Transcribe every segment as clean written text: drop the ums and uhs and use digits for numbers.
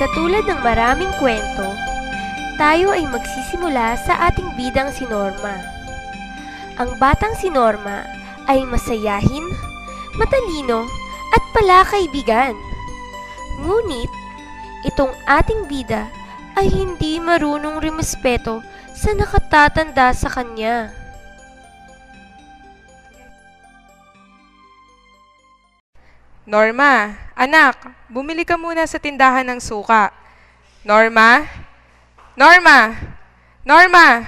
Katulad ng maraming kwento, tayo ay magsisimula sa ating bidang si Norma. Ang batang si Norma ay masayahin, matalino at palakaibigan. Ngunit, itong ating bida ay hindi marunong rumespeto sa nakatatanda sa kanya. Norma, anak, bumili ka muna sa tindahan ng suka. Norma? Norma! Norma!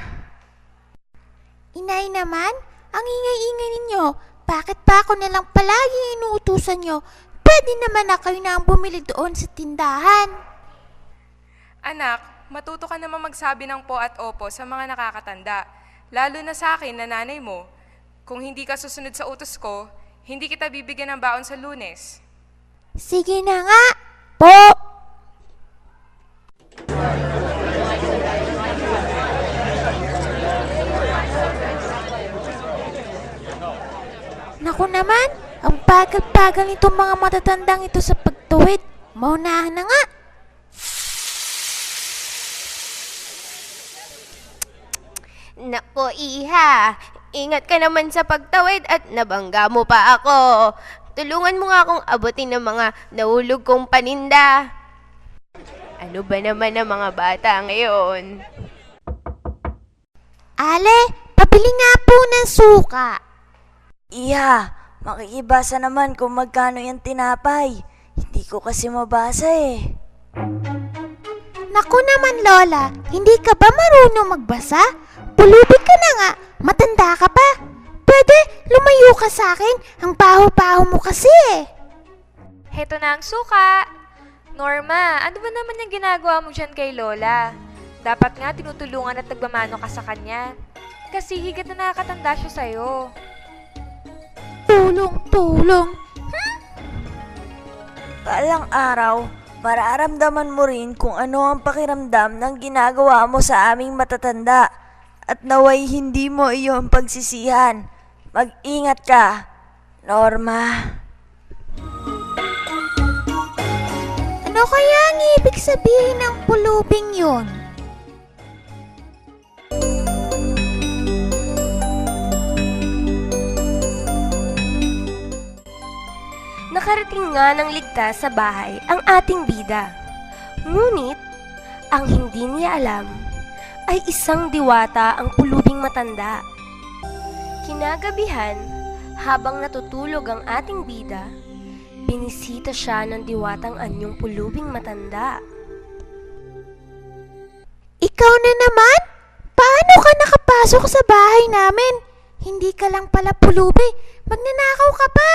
Inay naman, ang ingay-ingay ninyo. Bakit pa ako nalang palagi inuutusan nyo? Pwede naman na kayo na ang bumili doon sa tindahan. Anak, matuto ka naman magsabi ng po at opo sa mga nakakatanda. Lalo na sa akin na nanay mo. Kung hindi ka susunod sa utos ko, hindi kita bibigyan ng baon sa Lunes. Sige na nga, po! Naku naman, ang bagal-bagal nitong mga matatandang ito sa pagtuwid. Maunahan na nga. Nako, iha, ingat ka naman sa pagtawid at nabangga mo pa ako. Tulungan mo nga akong abutin ng mga nahulog kong paninda. Ano ba naman ang mga bata ngayon? Ale, pabili nga po ng suka. Iha, makikibasa naman kung magkano yung tinapay. Hindi ko kasi mabasa eh. Naku naman, Lola, hindi ka ba marunong magbasa? Pulubi ka na nga, matanda ka pa. Pwede, lumayo ka sa akin, ang baho-baho mo kasi eh. Heto na ang suka. Norma, ano ba naman yung ginagawa mo dyan kay Lola? Dapat nga tinutulungan at nagmamano ka sa kanya. Kasi higit na nakakatanda siya sa'yo. Tulong. Balang araw, mararamdaman mo rin kung ano ang pakiramdam ng ginagawa mo sa aming matatanda. At naway hindi mo iyon pagsisihan. Mag-ingat ka, Norma. Ano kaya ang ibig sabihin ng pulubing yun? Nakarating nga ng ligtas sa bahay ang ating bida. Ngunit, ang hindi niya alam ay isang diwata ang pulubing matanda. Kinagabihan, habang natutulog ang ating bida, binisita siya ng diwatang anyong pulubing matanda. Ikaw na naman? Paano ka nakapasok sa bahay namin? Hindi ka lang pala pulubi, magnanakaw ka pa.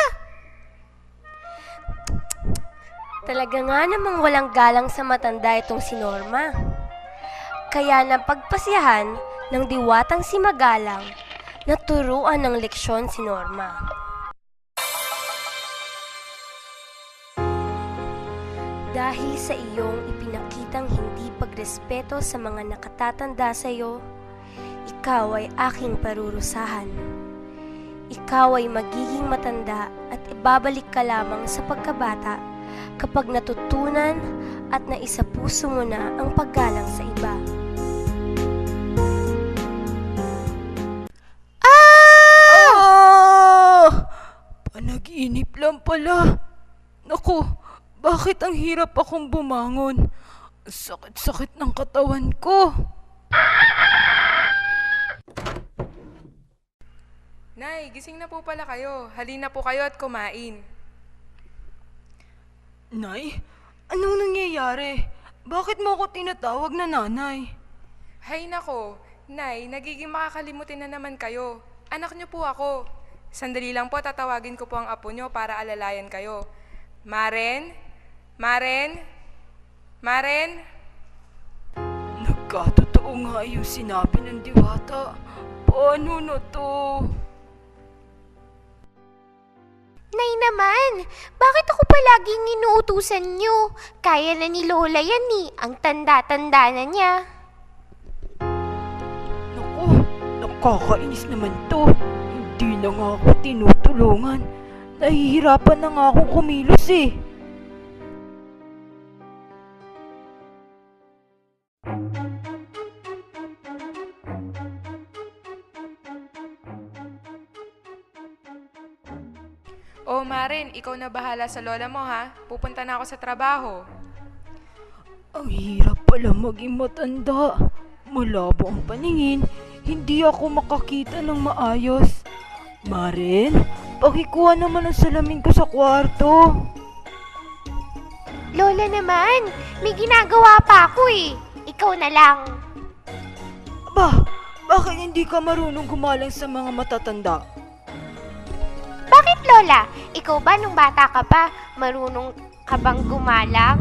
Talaga nga namang walang galang sa matanda itong si Norma. Kaya nang pagpasyahan ng diwatang si Magalang, naturuan ng leksyon si Norma. Dahil sa iyong ipinakitang hindi pagrespeto sa mga nakatatanda sa iyo, ikaw ay aking parurusahan. Ikaw ay magiging matanda at ibabalik ka lamang sa pagkabata kapag natutunan at naisapuso mo na ang paggalang sa iba. Panaginip lang pala. Naku, bakit ang hirap akong bumangon? Sakit-sakit ng katawan ko. Nay, gising na po pala kayo. Halina po kayo at kumain. Nay, anong nangyayari? Bakit mo ako tinatawag na nanay? Hay nako, Nay, nagiging makakalimutin na naman kayo. Anak niyo po ako. Sandali lang po, tatawagin ko po ang apo niyo para alalayan kayo. Maren? Maren? Maren? Nagkatotoo nga yung sinabi ng diwata. Paano na to? Nay naman, bakit ako palaging inuutusan nyo? Kaya na ni Lola yan eh, ang tanda-tanda na niya. Naku, nakakainis naman to. Hindi na nga ako tinutulungan. Nahihirapan na nga akong kumilos eh. Oh, Maren, ikaw na bahala sa lola mo ha. Pupunta na ako sa trabaho. Ang hirap pala maging matanda. Malabo ang paningin, hindi ako makakita ng maayos. Maren, pakikuha naman ang salamin ko sa kwarto. Lola naman, may ginagawa pa ako eh. Ikaw na lang. Aba, bakit hindi ka marunong gumalang sa mga matatanda? Bakit Lola? Ikaw ba nung bata ka pa, marunong ka bang gumalang?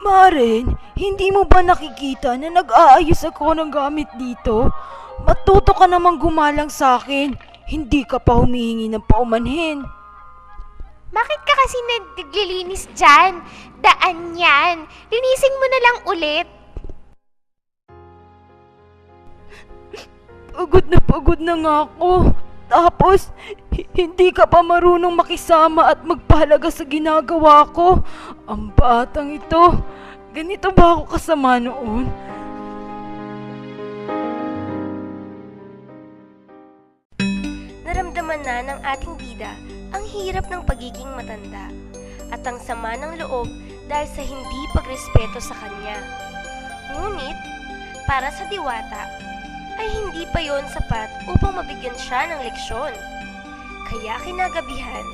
Maren, hindi mo ba nakikita na nag-aayos ako ng gamit dito? Matuto ka namang gumalang sa akin. Hindi ka pa humihingi ng paumanhin. Bakit ka kasi naglilinis dyan? Daan yan. Linisin mo na lang ulit. Pagod na nga ako. Tapos, hindi ka pa marunong makisama at magpahalaga sa ginagawa ko. Ang batang ito. Ganito ba ako kasama noon? Naramdaman na ng ating bida ang hirap ng pagiging matanda at ang sama ng loob dahil sa hindi pagrespeto sa kanya. Ngunit, para sa diwata, ay hindi pa yon sapat upang mabigyan siya ng leksyon. Kaya kinagabihan,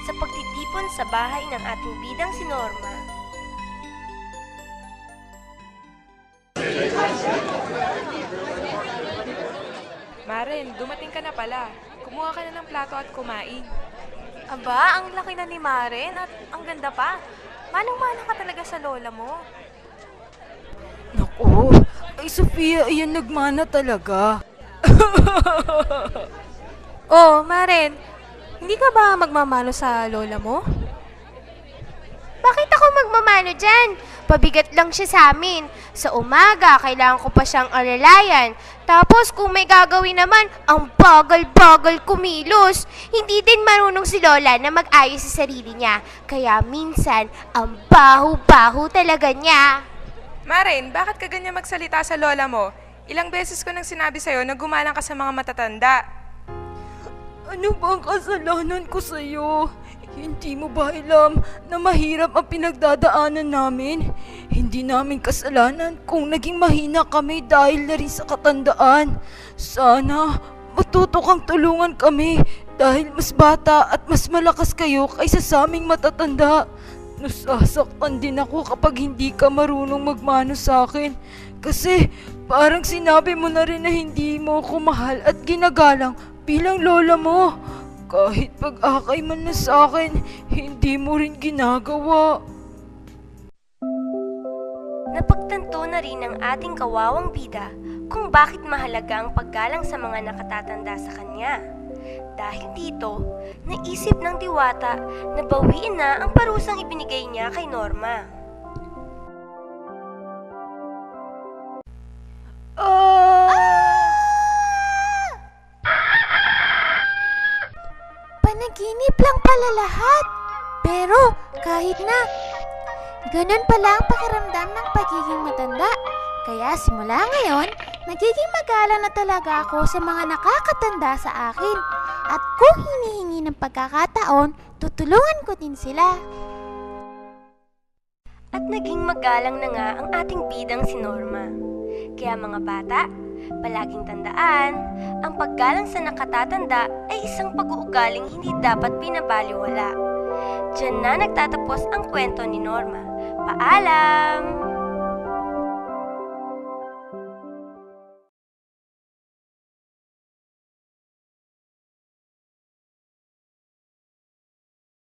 sa pagtitipon sa bahay ng ating bidang si Norma, Maren, dumating ka na pala. Kumuha ka na ng plato at kumain. Aba, ang laki na ni Maren at ang ganda pa. Manang-mana ka talaga sa lola mo. Naku, ay Sofia, iyan nagmana talaga. Oh, Maren, hindi ka ba magmamano sa lola mo? Bakit ako magmamano dyan? Pabigat lang siya sa amin. Sa umaga, kailangan ko pa siyang alalayan. Tapos kung may gagawin naman, ang bagal-bagal kumilos. Hindi din marunong si Lola na mag-ayos sa sarili niya. Kaya minsan, ang baho-baho talaga niya. Maren, bakit ka ganyan magsalita sa lola mo? Ilang beses ko nang sinabi sa'yo na gumalang ka sa mga matatanda. Ano ba ang kasalanan ko sa'yo? Hindi mo ba alam na mahirap ang pinagdadaanan namin? Hindi namin kasalanan kung naging mahina kami dahil na rin sa katandaan. Sana matuto kang tulungan kami dahil mas bata at mas malakas kayo kaysa sa aming matatanda. Nasasaktan din ako kapag hindi ka marunong magmano sa akin. Kasi parang sinabi mo na rin na hindi mo ko mahal at ginagalang bilang lola mo. Kahit pag-akay man na sa akin, hindi mo rin ginagawa. napagtanto na rin ng ating kawawang bida kung bakit mahalaga ang paggalang sa mga nakatatanda sa kanya. Dahil dito, naisip ng diwata na bawiin na ang parusang ibinigay niya kay Norma. Panaginip lang pala lahat. Pero kahit na, ganun pala ang pakiramdam ng pagiging matanda. Kaya simula ngayon, nagiging magalang na talaga ako sa mga nakakatanda sa akin. At kung hinihingi ng pagkakataon, tutulungan ko din sila. At naging magalang na nga ang ating bidang si Norma. Kaya mga bata, palaging tandaan, ang paggalang sa nakatatanda ay isang pag-uugaling hindi dapat binabaliwala. Diyan na nagtatapos ang kwento ni Norma. Paalam!